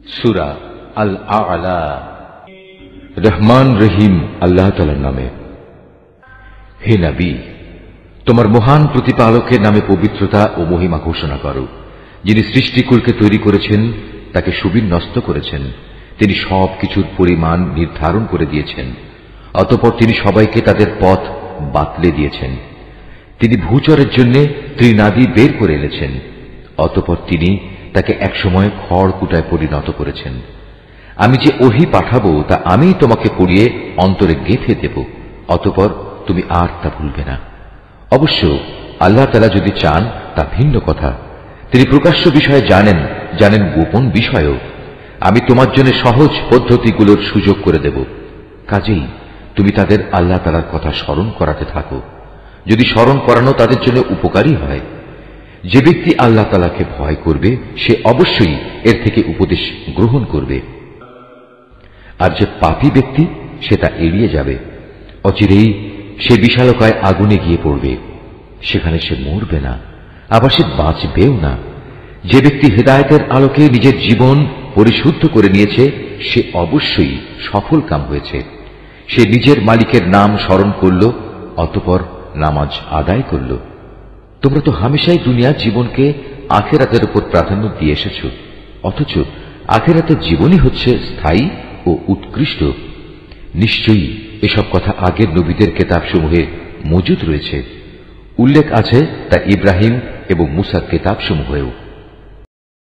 সূরা আল আ'লা। রহমান রহিম আল্লাহ তাআলার নামে। হে নবী, তোমার মহান প্রতিপালকের নামে পবিত্রতা ও মহিমা ঘোষণা করো, যিনি সৃষ্টিকুলকে তৈরি করেছেন, তাকে সুবিন্যস্ত করেছেন। তিনি সবকিছুর পরিমাণ নির্ধারণ করে দিয়েছেন। অতঃপর তিনি সবাইকে তাদের পথ বাতলে দিয়েছেন। তিনি ভূচরের জন্য ত্রিনাদি বের করে এনেছেন। অতঃপর তিনি তাকে একসময় খড়কুটায় পরিণত করেছেন। আমি যে ওহী পাঠাবো তা আমি তোমাকে পড়িয়ে অন্তরে গেঁথে দেব, অতঃপর তুমি আর তা ভুলবে না। অবশ্য আল্লাহ তাআলা যদি চান তা ভিন্ন কথা। তিনি প্রকাশ্য বিষয়ে জানেন গোপন বিষয়ও। আমি তোমার জন্য সহজ পদ্ধতিগুলোর সুযোগ করে দেব। কাজেই তুমি তাদের আল্লাহ তাআলার কথা স্মরণ করাতে থাকো, যদি স্মরণ করানো তাদের জন্য উপকারী হয়। যে ব্যক্তি আল্লাহ তাআলাকে ভয় করবে সে অবশ্যই এর থেকে উপদেশ গ্রহণ করবে, আর যে পাপী ব্যক্তি সে তা এড়িয়ে যাবে। অচিরেই সে বিশালকায় আগুনে গিয়ে পড়বে, সেখানে সে মরবে না, আবার সে বাঁচবেও না। যে ব্যক্তি হেদায়েতের আলোকে নিজের জীবন পরিশুদ্ধ করে নিয়েছে সে অবশ্যই সফল কাম হয়েছে। সে নিজের মালিকের নাম স্মরণ করল, অতঃপর নামাজ আদায় করল। তোমরা তো হামেশাই দুনিয়ার জীবনকে আখিরাতের উপর প্রাধান্য দিয়ে এসেছ, অথচ আখিরাতের জীবনই হচ্ছে স্থায়ী ও উৎকৃষ্ট। নিশ্চয়ই এসব কথা আগের নবীদের কিতাবসমূহে মজুদ রয়েছে, উল্লেখ আছে তা ইব্রাহিম এবং মুসার কিতাবসমূহেও।